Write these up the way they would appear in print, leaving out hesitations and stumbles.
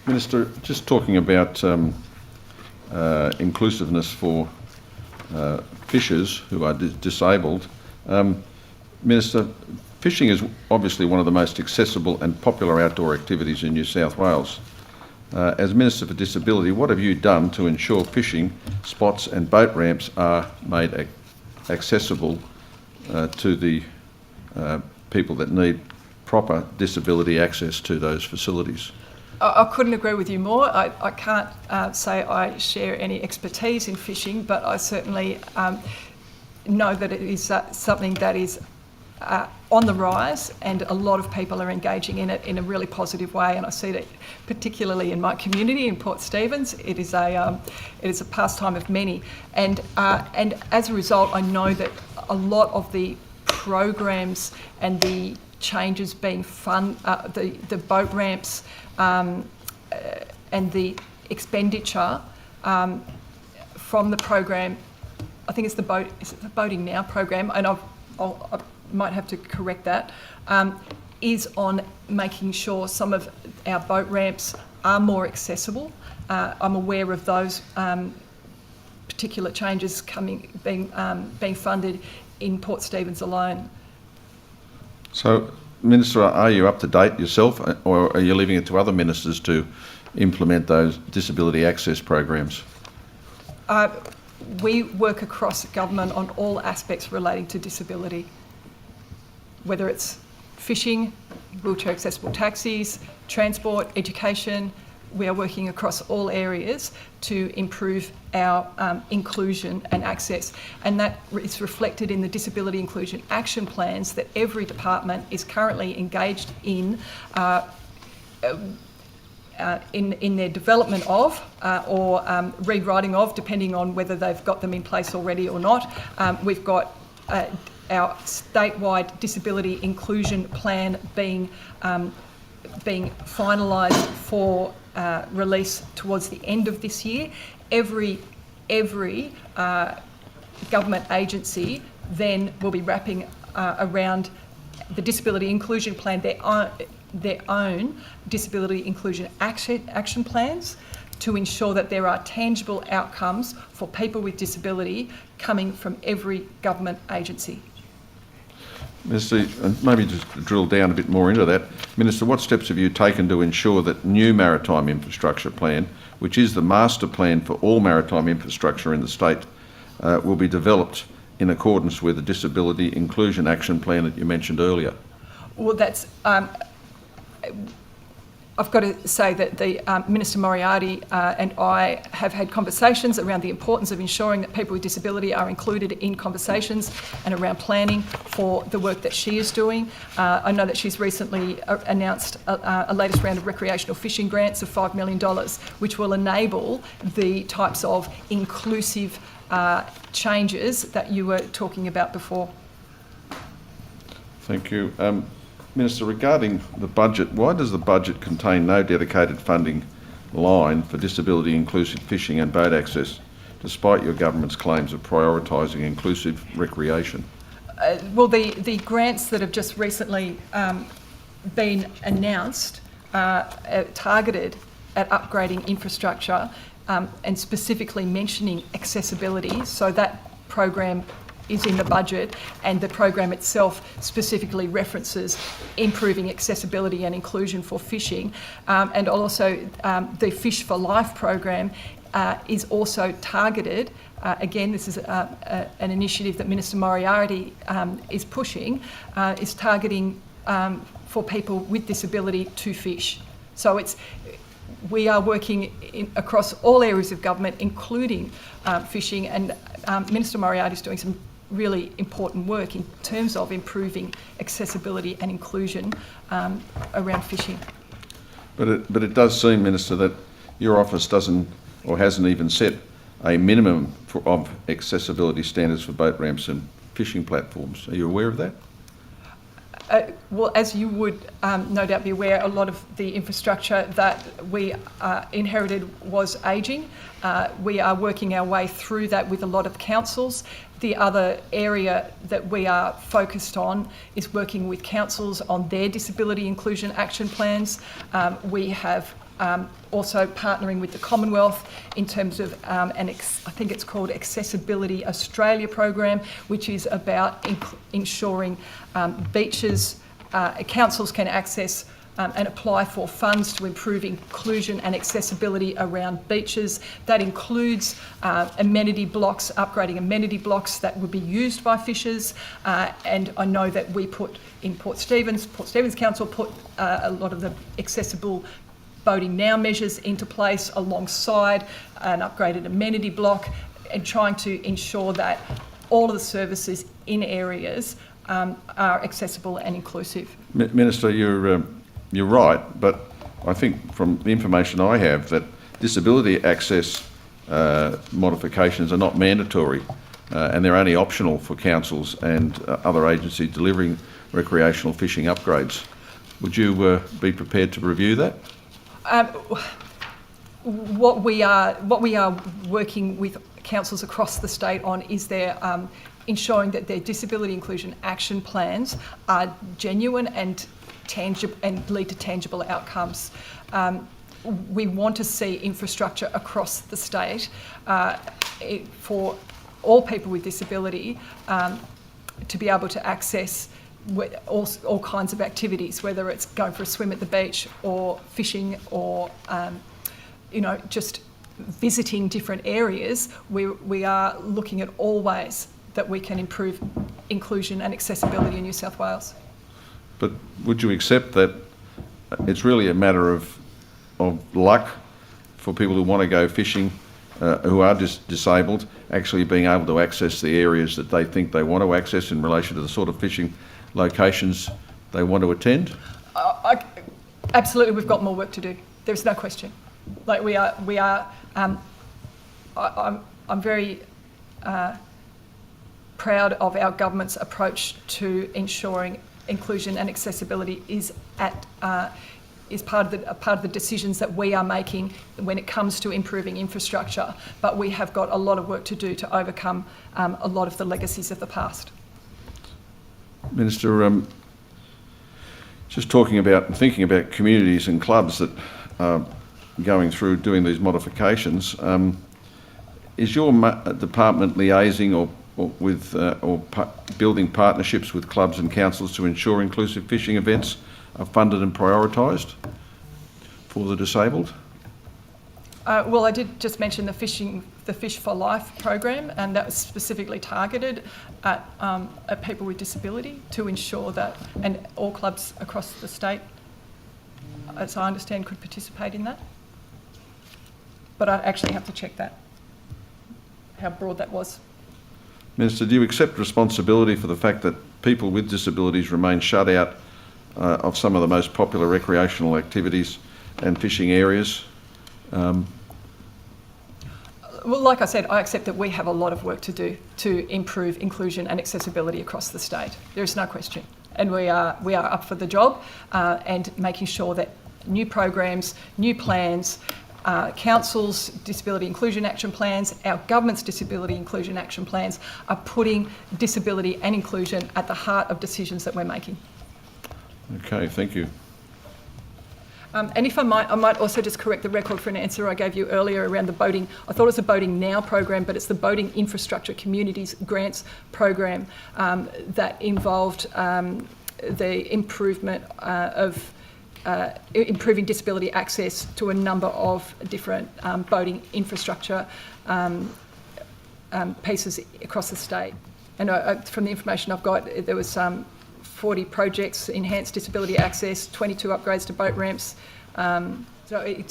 Minister, just talking about inclusiveness for fishers who are disabled. Minister, fishing is obviously one of the most accessible and popular outdoor activities in New South Wales. As Minister for Disability, what have you done to ensure fishing spots and boat ramps are made accessible to the people that need proper disability access to those facilities? I couldn't agree with you more. I can't say I share any expertise in fishing, but I certainly know that it is something that is on the rise, and a lot of people are engaging in it in a really positive way. And I see that particularly in my community in Port Stephens, it is a pastime of many. And as a result, I know that a lot of the programs and the changes being the boat ramps and the expenditure from the program, I think it's the Boating Now program, and I might have to correct that, is on making sure some of our boat ramps are more accessible. I'm aware of those particular changes being funded in Port Stephens alone. So, Minister, are you up to date yourself, or are you leaving it to other ministers to implement those disability access programs? We work across government on all aspects relating to disability, whether it's fishing, wheelchair accessible taxis, transport, education. We are working across all areas to improve our inclusion and access, and that is reflected in the disability inclusion action plans that every department is currently engaged in their development of or rewriting of, depending on whether they've got them in place already or not. We've got our statewide disability inclusion plan being finalised for release towards the end of this year. Every government agency then will be wrapping around the disability inclusion plan their own disability inclusion action plans to ensure that there are tangible outcomes for people with disability coming from every government agency. Minister, maybe just to drill down a bit more into that, Minister, what steps have you taken to ensure that new maritime infrastructure plan, which is the master plan for all maritime infrastructure in the state, will be developed in accordance with the disability inclusion action plan that you mentioned earlier? Well, that's I've got to say that the Minister Moriarty and I have had conversations around the importance of ensuring that people with disability are included in conversations and around planning for the work that she is doing. I know that she's recently announced a latest round of recreational fishing grants of $5 million, which will enable the types of inclusive changes that you were talking about before. Thank you. Minister, regarding the budget, why does the budget contain no dedicated funding line for disability inclusive fishing and boat access, despite your government's claims of prioritising inclusive recreation? Well, the grants that have just recently been announced are targeted at upgrading infrastructure and specifically mentioning accessibility, so that program is in the budget, and the program itself specifically references improving accessibility and inclusion for fishing. And also the Fish for Life program is also targeted, again this is an initiative that Minister Moriarty is pushing, is targeting for people with disability to fish. So we are working across all areas of government, including fishing, and Minister Moriarty is doing some really important work in terms of improving accessibility and inclusion around fishing. But it does seem, Minister, that your office doesn't or hasn't even set a minimum of accessibility standards for boat ramps and fishing platforms. Are you aware of that? Well, as you would no doubt be aware, a lot of the infrastructure that we inherited was ageing. We are working our way through that with a lot of councils. The other area that we are focused on is working with councils on their disability inclusion action plans. We have Also partnering with the Commonwealth in terms of I think it's called Accessibility Australia program, which is about ensuring beaches, councils can access and apply for funds to improve inclusion and accessibility around beaches. That includes amenity blocks, upgrading amenity blocks that would be used by fishers. And I know that we put in Port Stephens Council put a lot of the accessible boating now measures into place alongside an upgraded amenity block, and trying to ensure that all of the services in areas are accessible and inclusive. Minister, you're right, but I think from the information I have that disability access modifications are not mandatory and they're only optional for councils and other agencies delivering recreational fishing upgrades. Would you be prepared to review that? What we are working with councils across the state on is ensuring that their disability inclusion action plans are genuine and tangible and lead to tangible outcomes. We want to see infrastructure across the state for all people with disability to be able to access all kinds of activities, whether it's going for a swim at the beach or fishing or just visiting different areas. We are looking at all ways that we can improve inclusion and accessibility in New South Wales. But would you accept that it's really a matter of luck for people who want to go fishing, who are disabled, actually being able to access the areas that they think they want to access in relation to the sort of fishing locations they want to attend? Absolutely, we've got more work to do. There's no question. Like we are. I'm very proud of our government's approach to ensuring inclusion and accessibility is part of the decisions that we are making when it comes to improving infrastructure. But we have got a lot of work to do to overcome a lot of the legacies of the past. Minister, just talking about and thinking about communities and clubs that are going through doing these modifications, is your department liaising or building partnerships with clubs and councils to ensure inclusive fishing events are funded and prioritised for the disabled? Well, I did just mention the Fish for Life program, and that was specifically targeted at people with disability to ensure that, and all clubs across the state, as I understand, could participate in that. But I'd actually have to check that, how broad that was. Minister, do you accept responsibility for the fact that people with disabilities remain shut out of some of the most popular recreational activities and fishing areas? Well, like I said, I accept that we have a lot of work to do to improve inclusion and accessibility across the state. There is no question. And we are up for the job and making sure that new programs, new plans, councils' disability inclusion action plans, our government's disability inclusion action plans are putting disability and inclusion at the heart of decisions that we're making. Okay, thank you. And if I might also just correct the record for an answer I gave you earlier around the boating. I thought it was a Boating Now program, but it's the Boating Infrastructure Communities Grants program that involved the improvement of improving disability access to a number of different boating infrastructure pieces across the state. And from the information I've got, there was 40 projects, enhanced disability access, 22 upgrades to boat ramps. So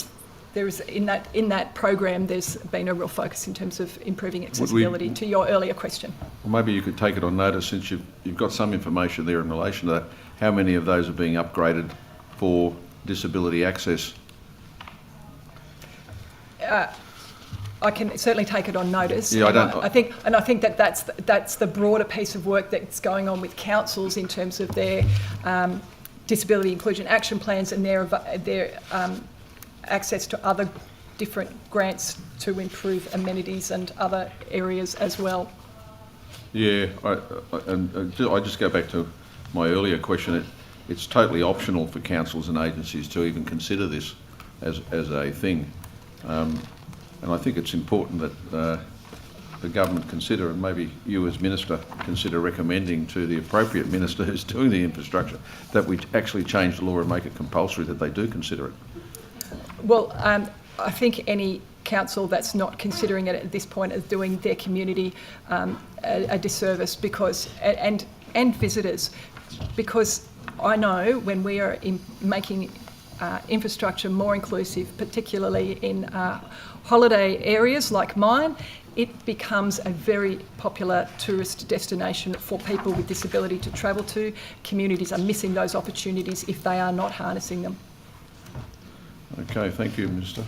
there is in that program, there's been a real focus in terms of improving accessibility. To your earlier question. Well, maybe you could take it on notice, since you've got some information there in relation to that. How many of those are being upgraded for disability access? I can certainly take it on notice. Yeah, I think that's the broader piece of work that's going on with councils in terms of their disability inclusion action plans and their access to other different grants to improve amenities and other areas as well. Yeah, I just go back to my earlier question. It's totally optional for councils and agencies to even consider this. as a thing. And I think it's important that the government consider, and maybe you as Minister consider recommending to the appropriate minister who's doing the infrastructure, that we actually change the law and make it compulsory that they do consider it. Well, I think any council that's not considering it at this point is doing their community a disservice, because and visitors, because I know when we are making infrastructure more inclusive, particularly in holiday areas like mine, it becomes a very popular tourist destination for people with disability to travel to. Communities are missing those opportunities if they are not harnessing them. Okay, thank you, Minister.